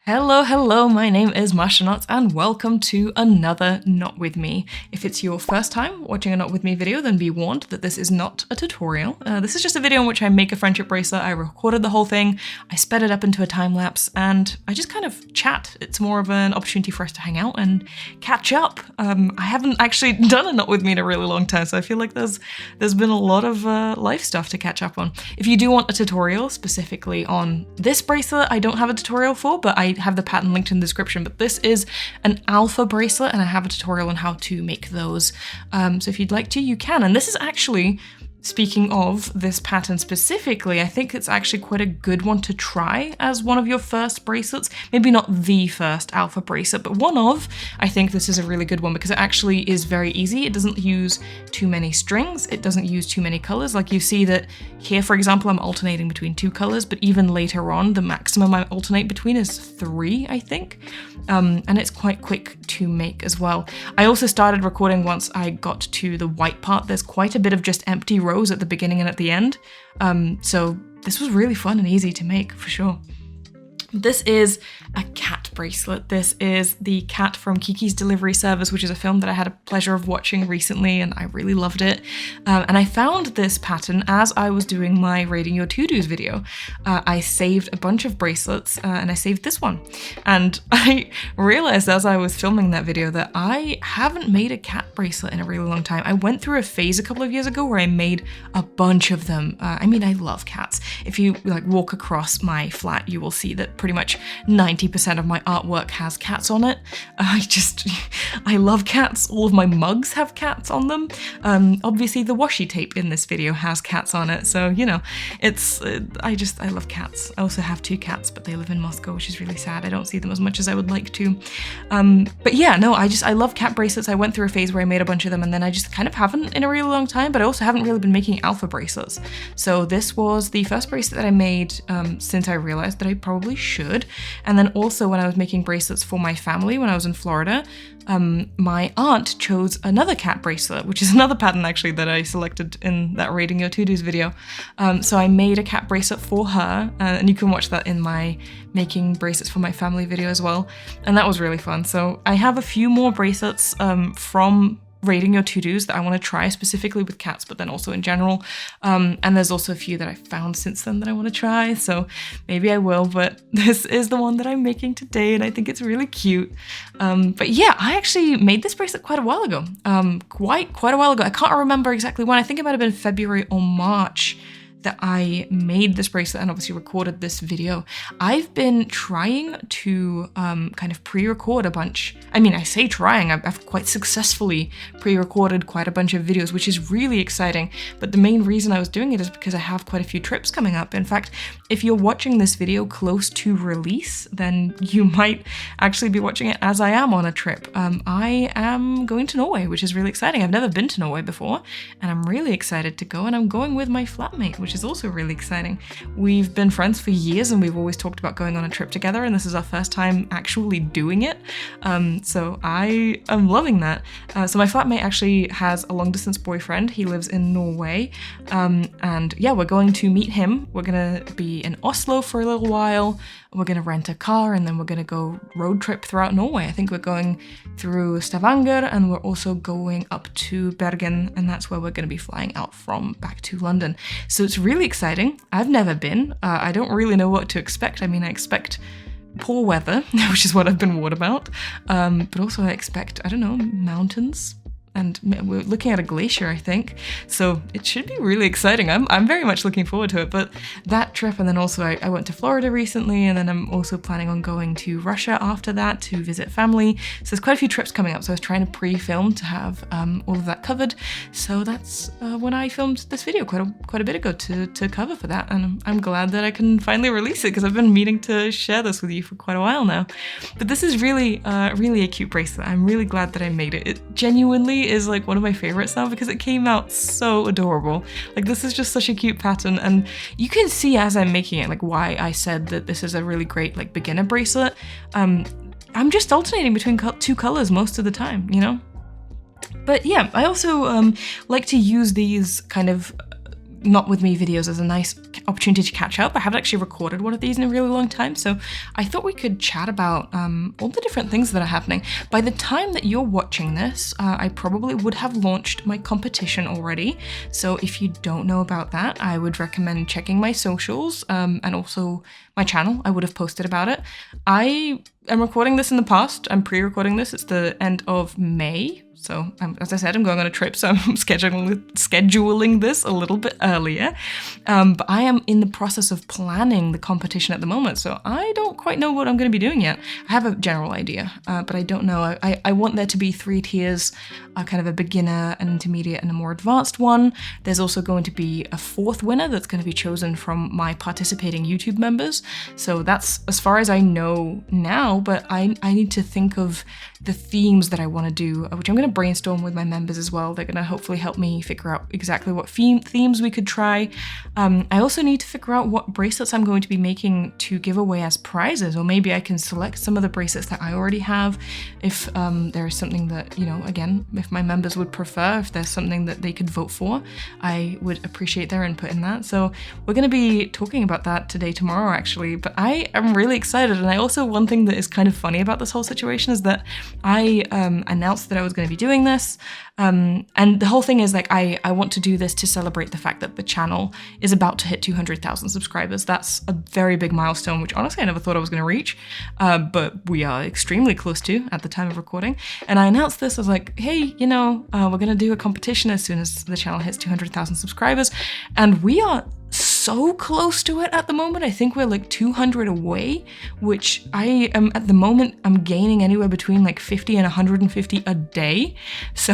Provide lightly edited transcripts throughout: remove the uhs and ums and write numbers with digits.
Hello, my name is Masha and welcome to another Not With Me. If it's your first time watching a Not With Me video, then be warned that this is not a tutorial. This is just a video in which I make a friendship bracelet. I recorded the whole thing, I sped it up into a time lapse, and I just kind of chat. It's more of an opportunity for us to hang out and catch up. I haven't actually done a Not With Me in a really long time, so I feel like there's been a lot of life stuff to catch up on. If you do want a tutorial specifically on this bracelet, I don't have a tutorial for, but I have the pattern linked in the description, but this is an alpha bracelet and I have a tutorial on how to make those. So if you'd like to, you can. And this is actually, speaking of this pattern specifically, I think it's actually quite a good one to try as one of your first bracelets. Maybe not the first alpha bracelet, but one of. I think this is a really good one because it actually is very easy. It doesn't use too many strings. It doesn't use too many colors. Like you see that here, for example, I'm alternating between 2 colors, but even later on, the maximum I alternate between is 3, I think. And it's quite quick to make as well. I also started recording once I got to the white part. There's quite a bit of just empty rows at the beginning and at the end. So this was really fun and easy to make for sure. This is a cat bracelet. This is the cat from Kiki's Delivery Service, which is a film that I had a pleasure of watching recently and I really loved it. And I found this pattern as I was doing my Rating Your To-Dos video. I saved a bunch of bracelets and I saved this one. And I realized as I was filming that video that I haven't made a cat bracelet in a really long time. I went through a phase a couple of years ago where I made a bunch of them. I mean, I love cats. If you walk across my flat, you will see that pretty much 90% of my artwork has cats on it. I love cats. All of my mugs have cats on them. Obviously the washi tape in this video has cats on it. So, you know, I love cats. I also have 2 cats, but they live in Moscow, which is really sad. I don't see them as much as I would like to. But yeah, no, I love cat bracelets. I went through a phase where I made a bunch of them and then I just kind of haven't in a really long time, but I also haven't really been making alpha bracelets. So this was the first bracelet that I made since I realized that I probably should. And then also when I was making bracelets for my family when I was in Florida, my aunt chose another cat bracelet, which is another pattern actually that I selected in that Rating Your To-Dos video. So I made a cat bracelet for her, and you can watch that in my making bracelets for my family video as well. And that was really fun. So I have a few more bracelets from Rating Your To-Dos that I want to try specifically with cats, but then also in general. And there's also a few that I found since then that I want to try, so maybe I will, but this is the one that I'm making today and I think it's really cute. But yeah, I actually made this bracelet quite a while ago. Quite a while ago. I can't remember exactly when. I think it might have been February or March that I made this bracelet and obviously recorded this video. I've been trying to kind of pre-record a bunch. I mean, I say trying, I've quite successfully pre-recorded quite a bunch of videos, which is really exciting. But the main reason I was doing it is because I have quite a few trips coming up. In fact, if you're watching this video close to release, then you might actually be watching it as I am on a trip. I am going to Norway, which is really exciting. I've never been to Norway before, and I'm really excited to go, and I'm going with my flatmate, which is also really exciting. We've been friends for years and we've always talked about going on a trip together, and this is our first time actually doing it. So I am loving that. So my flatmate actually has a long distance boyfriend. He lives in Norway. And yeah, we're going to meet him. We're gonna be in Oslo for a little while. We're gonna rent a car and then we're gonna go road trip throughout Norway. I think we're going through Stavanger and we're also going up to Bergen, and that's where we're gonna be flying out from back to London. So it's really exciting. I've never been. I don't really know what to expect. I mean, I expect poor weather, which is what I've been warned about. But also I expect, I don't know, mountains. And we're looking at a glacier, I think. So it should be really exciting. I'm very much looking forward to it. But that trip, and then also I went to Florida recently, and then I'm also planning on going to Russia after that to visit family. So there's quite a few trips coming up. So I was trying to pre-film to have all of that covered. So that's when I filmed this video quite a bit ago to cover for that. And I'm glad that I can finally release it because I've been meaning to share this with you for quite a while now. But this is really a cute bracelet. I'm really glad that I made it. It genuinely is like one of my favorites now because it came out so adorable. Like, this is just such a cute pattern, and you can see as I'm making it like why I said that this is a really great like beginner bracelet. I'm just alternating between 2 colors most of the time, you know? But yeah, I also like to use these kind of Not With Me videos as a nice opportunity to catch up. I haven't actually recorded one of these in a really long time, so I thought we could chat about all the different things that are happening. By the time that you're watching this, I probably would have launched my competition already, so if you don't know about that, I would recommend checking my socials and also my channel. I would have posted about it. I am recording this in the past. I'm pre-recording this. It's the end of May. So as I said, I'm going on a trip, so I'm scheduling this a little bit earlier. But I am in the process of planning the competition at the moment, so I don't quite know what I'm going to be doing yet. I have a general idea, but I don't know. I want there to be 3 tiers, kind of a beginner, an intermediate, and a more advanced one. There's also going to be a 4th winner that's going to be chosen from my participating YouTube members. So that's as far as I know now, but I need to think of the themes that I want to do, which I'm going to brainstorm with my members as well. They're going to hopefully help me figure out exactly what themes we could try. I also need to figure out what bracelets I'm going to be making to give away as prizes, or maybe I can select some of the bracelets that I already have if there is something that, you know, again, if my members would prefer, if there's something that they could vote for, I would appreciate their input in that. So we're going to be talking about that today, tomorrow actually, but I am really excited. And I also, one thing that is kind of funny about this whole situation is that I announced that I was going to be doing this, and the whole thing is like I want to do this to celebrate the fact that the channel is about to hit 200,000 subscribers. That's a very big milestone, which honestly I never thought I was going to reach, but we are extremely close to at the time of recording. And I announced this, I was like, hey, you know, we're going to do a competition as soon as the channel hits 200,000 subscribers, and we are so close to it at the moment. I think we're like 200 away, which I am at the moment, I'm gaining anywhere between like 50 and 150 a day. So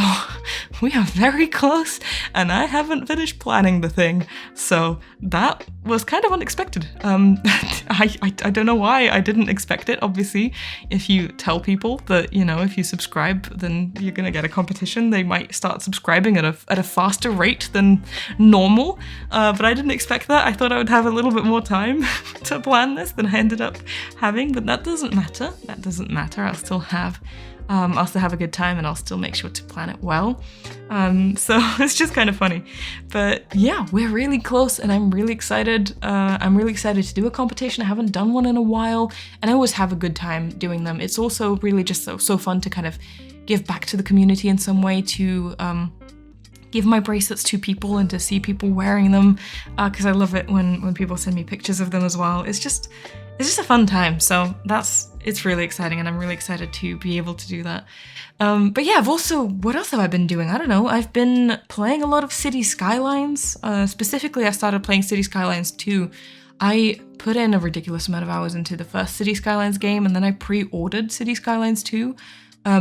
we are very close, and I haven't finished planning the thing. So that was kind of unexpected. I don't know why I didn't expect it. Obviously, if you tell people that, you know, if you subscribe, then you're gonna get a competition, they might start subscribing at a faster rate than normal. But I didn't expect that. I thought I would have a little bit more time to plan this than I ended up having, but that doesn't matter. That doesn't matter. I'll still have a good time, and I'll still make sure to plan it well. So it's just kind of funny. But yeah, we're really close, and I'm really excited. I'm really excited to do a competition. I haven't done one in a while, and I always have a good time doing them. It's also really just so fun to kind of give back to the community in some way, to give my bracelets to people and to see people wearing them, because I love it when people send me pictures of them as well. It's just a fun time. So it's really exciting, and I'm really excited to be able to do that. But yeah, what else have I been doing? I don't know. I've been playing a lot of City Skylines. Specifically, I started playing City Skylines 2. I put in a ridiculous amount of hours into the first City Skylines game, and then I pre-ordered City Skylines 2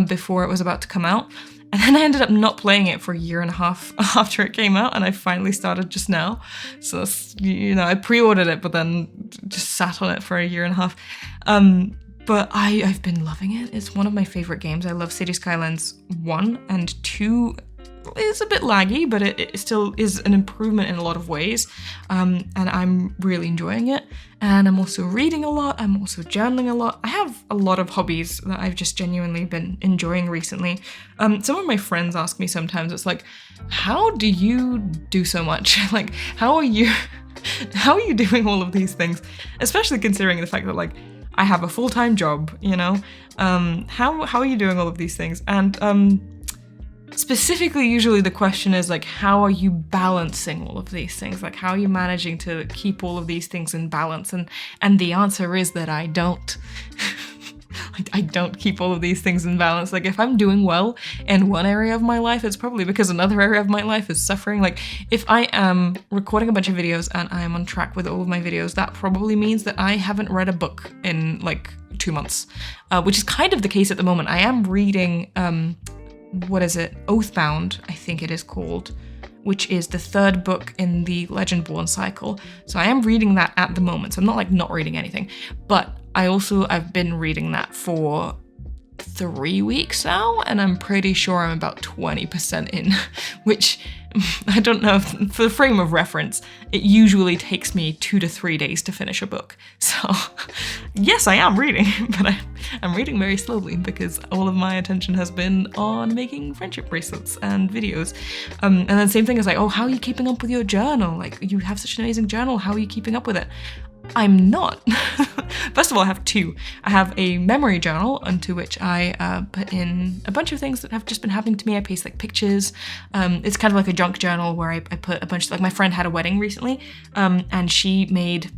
before it was about to come out. And then I ended up not playing it for a year and a half after it came out, and I finally started just now. So, you know, I pre-ordered it, but then just sat on it for a year and a half. But I've been loving it. It's one of my favorite games. I love City Skylines 1 and 2. It's a bit laggy, but it still is an improvement in a lot of ways, and I'm really enjoying it. And I'm also reading a lot, I'm also journaling a lot. I have a lot of hobbies that I've just genuinely been enjoying recently. Some of my friends ask me sometimes, it's like, how do you do so much? Like, how are you doing all of these things? Especially considering the fact that, like, I have a full-time job, you know? How are you doing all of these things? And specifically, usually the question is like, how are you balancing all of these things? Like, how are you managing to keep all of these things in balance? And the answer is that I don't. I don't keep all of these things in balance. Like, if I'm doing well in one area of my life, it's probably because another area of my life is suffering. Like, if I am recording a bunch of videos and I am on track with all of my videos, that probably means that I haven't read a book in like 2 months, which is kind of the case at the moment. I am reading what is it? Oathbound, I think it is called, which is the 3rd book in the Legendborn cycle. So I am reading that at the moment. So I'm not like not reading anything, but I've been reading that for 3 weeks now, and I'm pretty sure I'm about 20% in, which I don't know, for the frame of reference, it usually takes me 2 to 3 days to finish a book. So yes, I am reading, but I'm reading very slowly because all of my attention has been on making friendship bracelets and videos. And then same thing is like, oh, how are you keeping up with your journal? Like, you have such an amazing journal, how are you keeping up with it? I'm not. First of all, I have two. I have a memory journal into which I put in a bunch of things that have just been happening to me. I paste like pictures. It's kind of like a junk journal where I put a bunch of, like, my friend had a wedding recently, and she made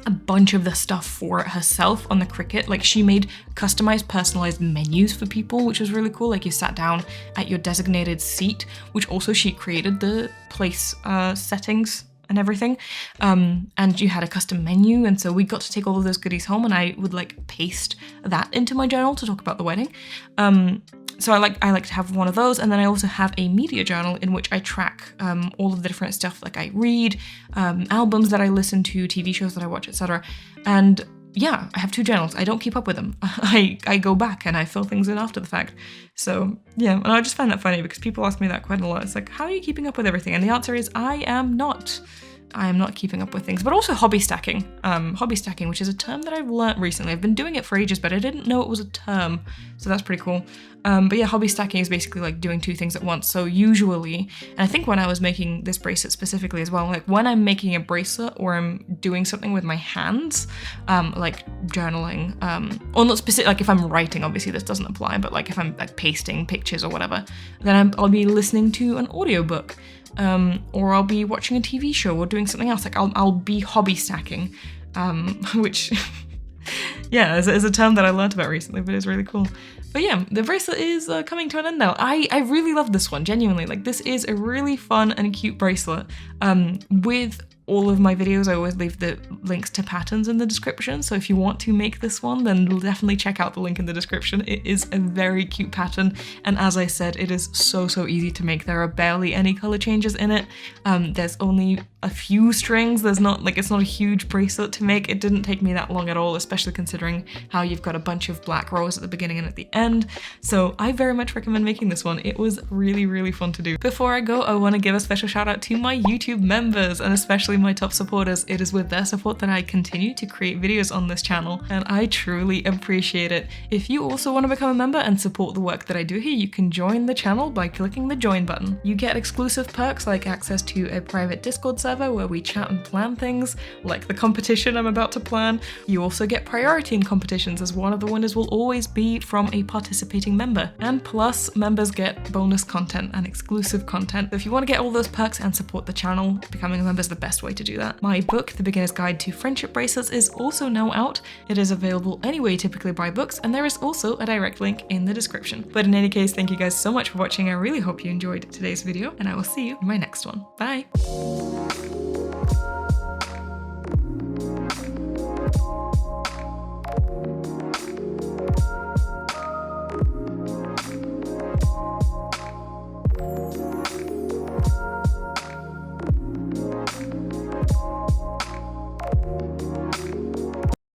a bunch of the stuff for it herself on the Cricut. Like, she made customized, personalized menus for people, which was really cool. Like, you sat down at your designated seat, which also she created the place settings and everything, and you had a custom menu, and so we got to take all of those goodies home, and I would like paste that into my journal to talk about the wedding. So I like to have one of those, and then I also have a media journal in which I track all of the different stuff, like I read, albums that I listen to, TV shows that I watch, etc. And yeah, I have two journals. I don't keep up with them. I go back and I fill things in after the fact. So yeah, and I just find that funny because people ask me that quite a lot. It's like, how are you keeping up with everything? And the answer is, I am not keeping up with things, but also hobby stacking. Hobby stacking, which is a term that I've learnt recently. I've been doing it for ages, but I didn't know it was a term, so that's pretty cool. But yeah, hobby stacking is basically like doing two things at once. So usually, and I think when I was making this bracelet specifically as well, like when I'm making a bracelet or I'm doing something with my hands, like journaling, or not specific, like if I'm writing, obviously this doesn't apply, but like if I'm like pasting pictures or whatever, then I'll be listening to an audiobook. Or I'll be watching a TV show or doing something else. Like I'll be hobby stacking, which yeah, is a term that I learned about recently, but it's really cool. But yeah, the bracelet is coming to an end now. I really love this one, genuinely. Like, this is a really fun and cute bracelet. With all of my videos, I always leave the links to patterns in the description. So if you want to make this one, then definitely check out the link in the description. It is a very cute pattern. And as I said, it is so easy to make. There are barely any color changes in it. There's only a few strings. There's not, like, it's not a huge bracelet to make. It didn't take me that long at all, especially considering how you've got a bunch of black rows at the beginning and at the end. So I very much recommend making this one. It was really fun to do. Before I go, I want to give a special shout out to my YouTube members, and especially my top supporters. It is with their support that I continue to create videos on this channel, and I truly appreciate it. If you also want to become a member and support the work that I do here, you can join the channel by clicking the join button. You get exclusive perks like access to a private Discord server where we chat and plan things, like the competition I'm about to plan. You also get priority in competitions, as one of the winners will always be from a participating member. And plus, members get bonus content and exclusive content. If you want to get all those perks and support the channel, becoming a member is the best way to do that. My book, The Beginner's Guide to Friendship Bracelets, is also now out. It is available anywhere you typically buy books, and there is also a direct link in the description. But in any case, thank you guys so much for watching. I really hope you enjoyed today's video, and I will see you in my next one. Bye!